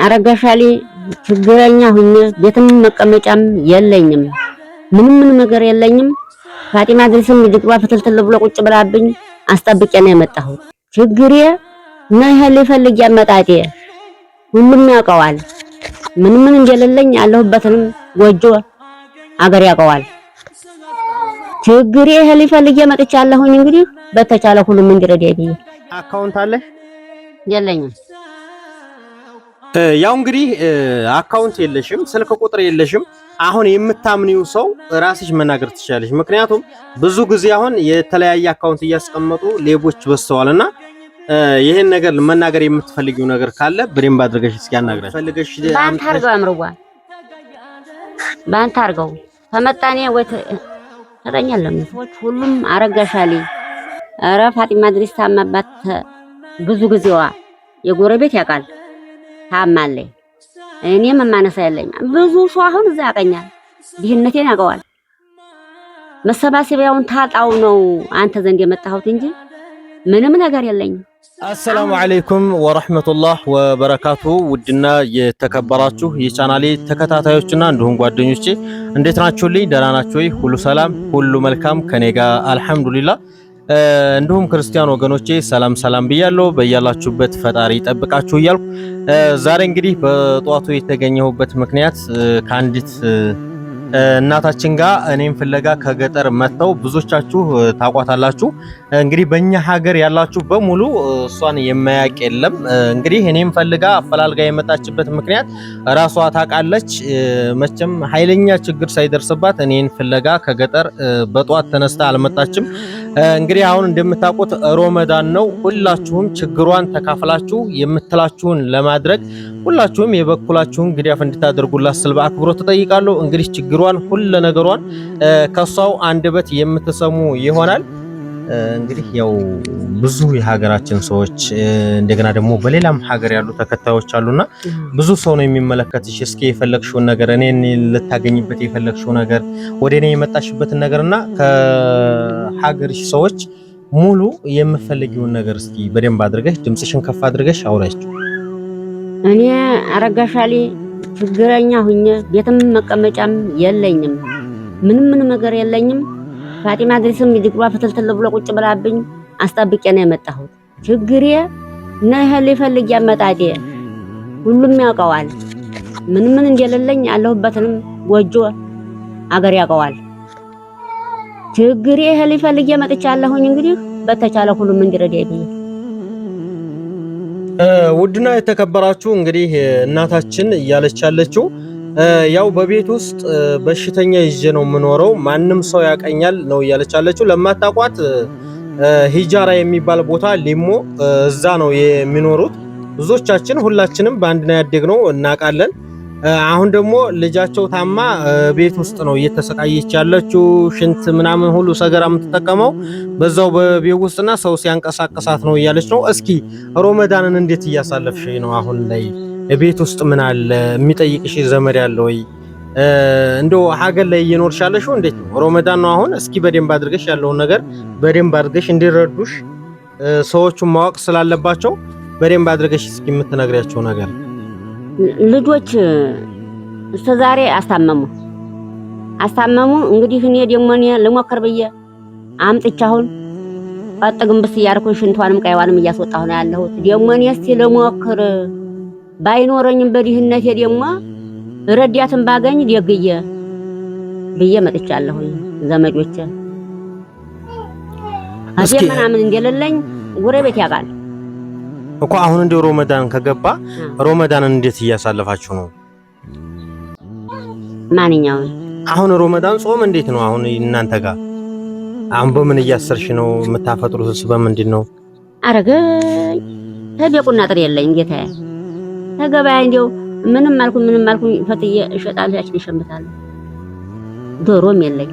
አረጋሻሊ ችግረኛ ሁኜ ቤትም መቀመጫም የለኝም። ምንም ነገር የለኝም። ፋጢማ ድረስም ልጅቷ ፍትልትል ብሎ ቁጭ ብላብኝ አስጠብቄ ነው የመጣሁት። ችግሬ ነህ ሊፈልግ ያመጣጤ ሁሉም ያውቀዋል። ምንም እንደሌለኝ ያለሁበትንም ጎጆ አገር ያውቀዋል። ችግሬ ሊፈልግ ያመጣቻለሁኝ እንግዲህ በተቻለ ሁሉም እንዲረዳኝ ብዬ። አካውንት አለ የለኝም። ያው እንግዲህ አካውንት የለሽም፣ ስልክ ቁጥር የለሽም። አሁን የምታምኒው ሰው ራስሽ መናገር ትችላለሽ። ምክንያቱም ብዙ ጊዜ አሁን የተለያየ አካውንት እያስቀመጡ ሌቦች በስተዋልና ይሄን ነገር መናገር የምትፈልጊው ነገር ካለ በደንብ አድርገሽ እስኪ አናግረሽ ፈልገሽ ባንተ አርገው አምርዋ ባንተ አርገው ተመጣኔ ወይ ተረኛለም ሰዎች ሁሉም አረጋሻሊ አረ ፋጢማ ድሪስ ታማባት ብዙ ጊዜዋ የጎረቤት ያውቃል ታማለኝ። እኔም ማነሳ ያለኝ ብዙ ሰው አሁን እዛ ያቀኛል። ድህነቴን ያውቀዋል። መሰባሰቢያውን ታጣው ነው አንተ ዘንድ የመጣሁት እንጂ ምንም ነገር የለኝም። አሰላሙ አለይኩም ወራህመቱላህ ወበረካቱ። ውድና የተከበራችሁ የቻናሌ ተከታታዮችና እንዲሁም ጓደኞቼ እንዴት ናችሁልኝ? ደህና ናችሁ ወይ? ሁሉ ሰላም ሁሉ መልካም ከኔ ጋር አልሐምዱሊላህ። እንዲሁም ክርስቲያን ወገኖቼ ሰላም ሰላም ብያለሁ። በያላችሁበት ፈጣሪ ይጠብቃችሁ እያልኩ ዛሬ እንግዲህ በጧቱ የተገኘሁበት ምክንያት ከአንዲት እናታችን ጋር እኔም ፍለጋ ከገጠር መጥተው ብዙዎቻችሁ ታቋታላችሁ። እንግዲህ በእኛ ሀገር ያላችሁ በሙሉ እሷን የማያውቅ የለም። እንግዲህ እኔም ፈልጋ አፈላልጋ የመጣችበት ምክንያት ራሷ ታውቃለች። መቼም ኃይለኛ ችግር ሳይደርስባት እኔን ፍለጋ ከገጠር በጧት ተነስታ አልመጣችም። እንግዲህ አሁን እንደምታውቁት ሮመዳን ነው። ሁላችሁም ችግሯን ተካፍላችሁ የምትላችሁን ለማድረግ ሁላችሁም የበኩላችሁን ግዳፍ እንድታደርጉላት ስል በአክብሮት ተጠይቃለሁ። እንግዲህ ችግሯን ሁሉ ነገሯን ከሷው አንደበት የምትሰሙ ይሆናል። እንግዲህ ያው ብዙ የሀገራችን ሰዎች እንደገና ደግሞ በሌላም ሀገር ያሉ ተከታዮች አሉና ብዙ ሰው ነው የሚመለከትሽ። እስኪ የፈለግሽውን ነገር እኔን ልታገኝበት የፈለግሽው ነገር ወደ እኔ የመጣሽበትን ነገርና ከሀገርሽ ሰዎች ሙሉ የምፈልጊውን ነገር እስኪ በደንብ አድርገሽ ድምጽሽን ከፍ አድርገሽ አውራችሁ። እኔ አረጋሻሊ ችግረኛ ሁኜ ቤትም መቀመጫም የለኝም። ምንም ነገር የለኝም። ፋጢማ ድሪስም ልጅቷ ፍትልትል ብሎ ቁጭ ብላብኝ አስጠብቄ ነው የመጣሁት። ችግሬ ነህ ሊፈልግ ያመጣጤ ሁሉም ያውቀዋል። ምንም እንደሌለኝ ያለሁበትንም ጎጆ አገር ያውቀዋል። ችግሬ ሊፈልግ ያመጣቻለሁኝ እንግዲህ በተቻለ ሁሉም እንዲረዳኝ ብዬ። ውድና የተከበራችሁ እንግዲህ እናታችን እያለች ያለችው ያው በቤት ውስጥ በሽተኛ ይዤ ነው የምኖረው፣ ማንም ሰው ያቀኛል ነው እያለች ያለችው። ለማታቋት ሂጃራ የሚባል ቦታ ሊሞ እዛ ነው የሚኖሩት ብዙዎቻችን። ሁላችንም በአንድ ነው ያደግነው እናውቃለን። አሁን ደግሞ ልጃቸው ታማ ቤት ውስጥ ነው እየተሰቃየች ያለችው። ሽንት ምናምን ሁሉ ሰገራ የምትጠቀመው በዛው በቤት ውስጥና ሰው ሲያንቀሳቀሳት ነው እያለች ነው። እስኪ ሮመዳንን እንዴት እያሳለፍሽ ነው? አሁን ላይ ቤት ውስጥ ምን አለ? የሚጠይቅሽ ዘመድ ያለ ወይ? እንደው ሀገር ላይ እየኖርሽ ያለሽው እንዴት ነው? ሮመዳን ነው አሁን። እስኪ በደንብ አድርገሽ ያለውን ነገር በደንብ አድርገሽ እንዲረዱሽ ሰዎቹን ማወቅ ስላለባቸው በደንብ አድርገሽ እስኪ የምትነግሪያቸው ነገር። ልጆች እስከዛሬ አስታመሙ እንግዲህ እኔ ደግሞ ልሞክር ብዬ አምጥቻሁን አጥግምብስ እያርኩኝ ሽንቷንም ቀይዋንም እያስወጣሁ ነው ያለሁት። ደግሞ እኔ እስቲ ልሞክር ባይኖረኝም በዲህነቴ ደግሞ ረዳትን ባገኝ ደግዬ ብዬ መጥቻለሁ። ዘመዶቼ አዲያ ምናምን እንደሌለኝ ጎረቤት ያውቃል እኮ። አሁን እንደ ሮመዳን ከገባ ሮመዳንን እንዴት እያሳለፋችሁ ነው? ማንኛው አሁን ሮመዳን ጾም እንዴት ነው አሁን እናንተ ጋር? አሁን በምን እያሰርሽ ነው የምታፈጥሩትስ? በምንድን ነው? አረገኝ ተደቁና ጥሬ የለኝ ጌታዬ። ተገበያ እንደው ምንም አልኩኝ ፈትዬ እሸጣለሁ፣ ያችን እሸምታለሁ። ዶሮም የለኝ።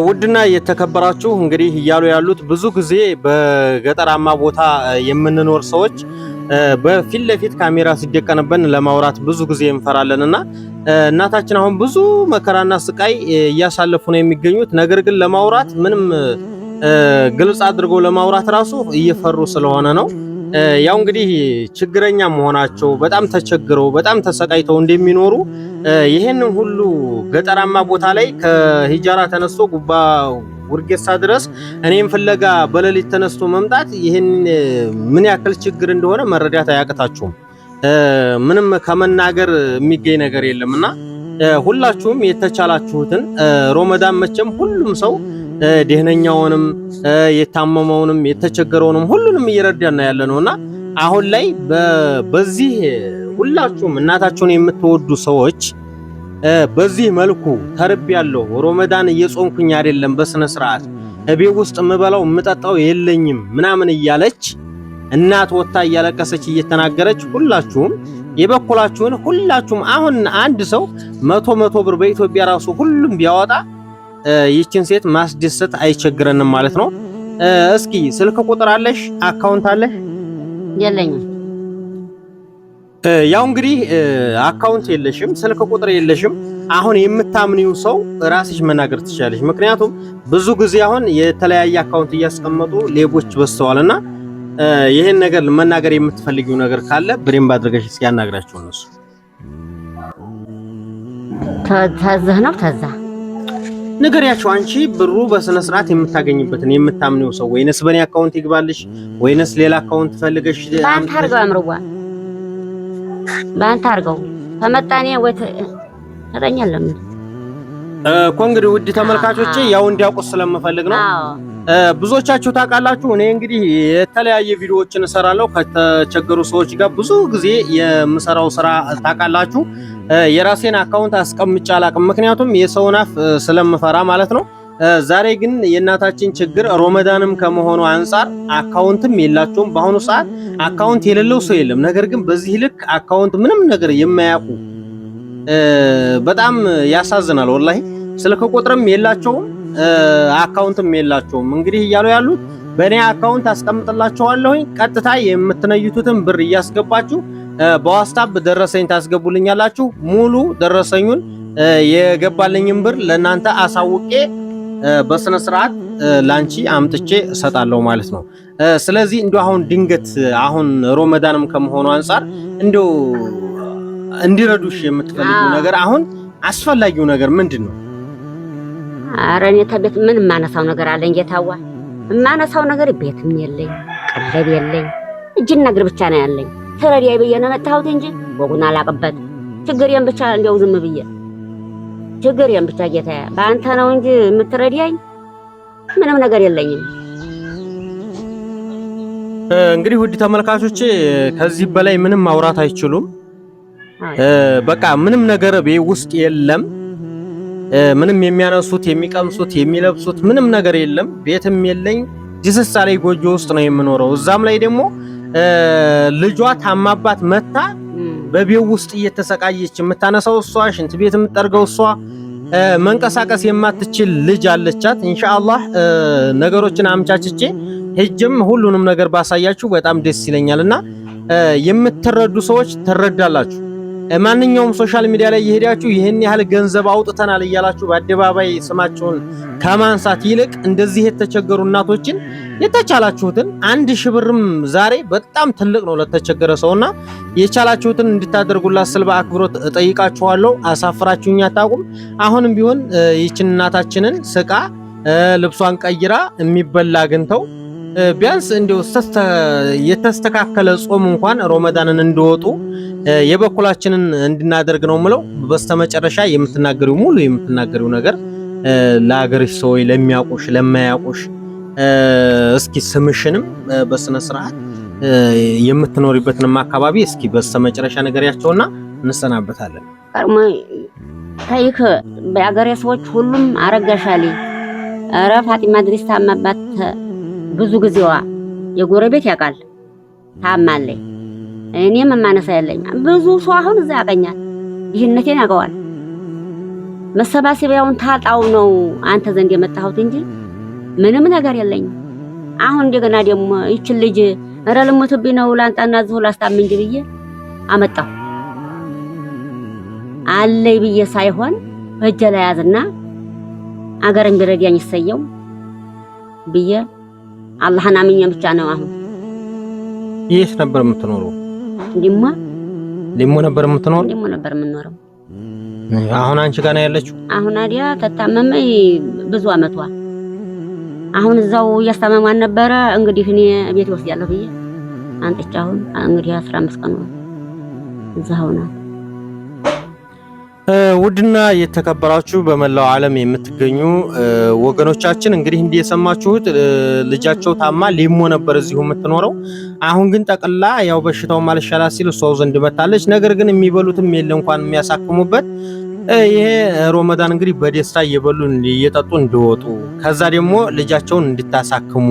ውድና የተከበራችሁ እንግዲህ እያሉ ያሉት ብዙ ጊዜ በገጠራማ ቦታ የምንኖር ሰዎች በፊት ለፊት ካሜራ ሲደቀንብን ለማውራት ብዙ ጊዜ እንፈራለንና እናታችን አሁን ብዙ መከራና ስቃይ እያሳለፉ ነው የሚገኙት። ነገር ግን ለማውራት ምንም ግልጽ አድርገው ለማውራት ራሱ እየፈሩ ስለሆነ ነው። ያው እንግዲህ ችግረኛ መሆናቸው በጣም ተቸግረው በጣም ተሰቃይተው እንደሚኖሩ ይሄንን ሁሉ ገጠራማ ቦታ ላይ ከሂጃራ ተነስቶ ጉባ ውርጌሳ ድረስ እኔም ፍለጋ በሌሊት ተነስቶ መምጣት ይሄን ምን ያክል ችግር እንደሆነ መረዳት አያቅታችሁም። ምንም ከመናገር የሚገኝ ነገር የለምና ሁላችሁም የተቻላችሁትን ሮመዳን መቼም ሁሉም ሰው ደህነኛውንም የታመመውንም የተቸገረውንም ሁሉንም እየረዳና ያለነውና አሁን ላይ በዚህ ሁላችሁም እናታችሁን የምትወዱ ሰዎች በዚህ መልኩ ተርብ ያለው ሮመዳን እየጾምኩኝ አይደለም በስነ ስርዓት እቤት ውስጥ ምበላው ምጠጣው የለኝም ምናምን እያለች እናት ወጣ እያለቀሰች እየተናገረች ሁላችሁም የበኩላችሁን ሁላችሁም አሁን አንድ ሰው 100 ብር በኢትዮጵያ ራሱ ሁሉም ቢያወጣ ይችን ሴት ማስደሰት አይቸግረንም ማለት ነው። እስኪ ስልክ ቁጥር አለሽ? አካውንት አለሽ? የለኝም። ያው እንግዲህ አካውንት የለሽም፣ ስልክ ቁጥር የለሽም። አሁን የምታምኒው ሰው ራስሽ መናገር ትችላለሽ። ምክንያቱም ብዙ ጊዜ አሁን የተለያየ አካውንት እያስቀመጡ ሌቦች በስተዋልና ይሄን ነገር መናገር የምትፈልጊው ነገር ካለ በደንብ አድርገሽ እስኪ ያናግራችሁ እነሱ። ታዘህ ነው ታዛ ነገርያቸው አንቺ ብሩ በስነ ስርዓት የምታገኝበትን የምታምኒው ሰው ወይንስ በኔ አካውንት ይግባልሽ ወይንስ ሌላ አካውንት ፈልገሽ ባንክ አርገው አምርዋ ባንክ አርገው ተመጣኔ ወይ ተረኛለም እኮ እንግዲህ ውድ ተመልካቾቼ ያው እንዲያውቁ ስለምፈልግ ነው። ብዙዎቻችሁ ታውቃላችሁ። እኔ እንግዲህ የተለያየ ቪዲዮዎችን እሰራለሁ ከተቸገሩ ሰዎች ጋር ብዙ ጊዜ የምሰራው ስራ ታውቃላችሁ። የራሴን አካውንት አስቀምጬ አላቅም፣ ምክንያቱም የሰውን አፍ ስለምፈራ ማለት ነው። ዛሬ ግን የእናታችን ችግር ሮመዳንም ከመሆኑ አንፃር አካውንትም የላቸውም። በአሁኑ ሰዓት አካውንት የሌለው ሰው የለም። ነገር ግን በዚህ ልክ አካውንት ምንም ነገር የማያውቁ በጣም ያሳዝናል ወላሂ። ስልክ ቁጥርም የላቸውም አካውንትም የላቸውም። እንግዲህ እያሉ ያሉት በእኔ አካውንት አስቀምጥላችኋለሁ፣ ቀጥታ የምትነዩቱትን ብር እያስገባችሁ በዋትስአፕ ደረሰኝ ታስገቡልኛላችሁ። ሙሉ ደረሰኙን የገባልኝን ብር ለእናንተ አሳውቄ በስነ ስርዓት ላንቺ አምጥቼ እሰጣለሁ ማለት ነው። ስለዚህ እንደው አሁን ድንገት አሁን ሮመዳንም ከመሆኑ አንፃር እንደው እንዲረዱሽ የምትፈልጉ ነገር አሁን አስፈላጊው ነገር ምንድን ነው? ኧረ እኔ ተቤት ምን የማነሳው ነገር አለኝ ጌታዋ? የማነሳው ነገር ቤትም የለኝ ቀለብ የለኝ እጅና እግር ብቻ ነው ያለኝ። ተረዲያይ ብዬ ነው መጣሁት እንጂ ወጉን አላቅበት። ችግሬን ብቻ እንደው ዝም ብዬ ችግሬን ብቻ ጌታዬ በአንተ ነው እንጂ የምትረዲያኝ ምንም ነገር የለኝም። እንግዲህ ውድ ተመልካቾቼ ከዚህ በላይ ምንም ማውራት አይችሉም። በቃ ምንም ነገር ቤት ውስጥ የለም። ምንም የሚያነሱት የሚቀምሱት የሚለብሱት ምንም ነገር የለም። ቤትም የለኝ ጅስሳ ላይ ጎጆ ውስጥ ነው የምኖረው። እዛም ላይ ደግሞ ልጇ ታማባት መታ በቤት ውስጥ እየተሰቃየች የምታነሳው እሷ፣ ሽንት ቤት የምትጠርገው እሷ፣ መንቀሳቀስ የማትችል ልጅ አለቻት። ኢንሻአላህ ነገሮችን አምቻችቼ ሄጅም ሁሉንም ነገር ባሳያችሁ በጣም ደስ ይለኛልና የምትረዱ ሰዎች ትረዳላችሁ። ማንኛውም ሶሻል ሚዲያ ላይ እየሄዳችሁ ይሄን ያህል ገንዘብ አውጥተናል እያላችሁ በአደባባይ ስማቸውን ከማንሳት ይልቅ እንደዚህ የተቸገሩ እናቶችን የተቻላችሁትን 1000 ብርም ዛሬ በጣም ትልቅ ነው ለተቸገረ ሰውና የቻላችሁትን እንድታደርጉላት ስል በአክብሮት እጠይቃችኋለሁ። አሳፍራችሁኝ አታውቁም። አሁንም ቢሆን ይችን እናታችንን ስቃ ልብሷን ቀይራ የሚበላ አግኝተው ቢያንስ እንደው የተስተካከለ ጾም እንኳን ሮመዳንን እንዲወጡ የበኩላችንን እንድናደርግ ነው ምለው። በስተመጨረሻ የምትናገሪው ሙሉ የምትናገሪው ነገር ለሀገርሽ ሰው ለሚያውቁሽ ለማያውቁሽ እስኪ ስምሽንም በስነ ስርዓት የምትኖሪበትንም አካባቢ እስኪ በስተመጨረሻ ነገሪያቸውና እንሰናበታለን። ቀርሞ ታይክ በአገሬ ሰዎች ሁሉም አረጋሻሊ አረ ፋጢማ ድሪስ ታማባት ብዙ ጊዜዋ የጎረቤት ያውቃል ታማለኝ። እኔም ማነሳ ያለኝ ብዙ ሰው አሁን እዛ ያቀኛል። ይህነቴን ያውቀዋል። መሰባሰቢያውን ታጣው ነው አንተ ዘንድ የመጣሁት እንጂ ምንም ነገር የለኝም። አሁን እንደገና ደግሞ ይችን ልጅ ኧረ ልሞትብኝ ነው ላንጣና ዝሁ ላስታምኝ ብዬ አመጣሁ። አለይ ብዬ ሳይሆን በእጄ ላይ ያዝና አገርን ቢረዳኝ ይሰየው ብዬ አላህን አምኜ ብቻ ነው አሁን የት ነበር የምትኖረው? ሊሞ ነበር የምትኖረው? ሊሞ ነበር የምኖረው። አሁን አንቺ ጋር ነው ያለችው? አሁን አዲያ ተታመመኝ ብዙ አመቷ። አሁን እዛው እያስታመማን ነበረ። እንግዲህ እኔ ቤት ወስጃለሁ ብዬ አንጥቻ አሁን እንግዲህ 15 ቀን ነው እዛው ነው። ውድና የተከበራችሁ በመላው ዓለም የምትገኙ ወገኖቻችን እንግዲህ እንደሰማችሁት ልጃቸው ታማ ሊሞ ነበር እዚሁ የምትኖረው። አሁን ግን ጠቅላ ያው በሽታው ማልሻላ ሲል እሷው ዘንድ መታለች። ነገር ግን የሚበሉትም የለ እንኳን የሚያሳክሙበት። ይሄ ሮመዳን እንግዲህ በደስታ እየበሉ እየጠጡ እንዲወጡ ከዛ ደግሞ ልጃቸውን እንድታሳክሙ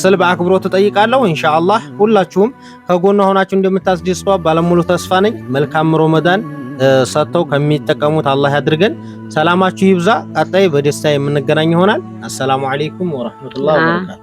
ስል በአክብሮት ተጠይቃለሁ። ኢንሻአላህ ሁላችሁም ከጎኗ ሆናችሁ እንደምታስደስቷ ባለሙሉ ተስፋ ነኝ። መልካም ሮመዳን ሰጥተው ከሚጠቀሙት አላህ ያድርገን። ሰላማችሁ ይብዛ። ቀጣይ በደስታ የምንገናኝ ይሆናል። አሰላሙ አለይኩም ወራህመቱላሂ ወበረካቱ።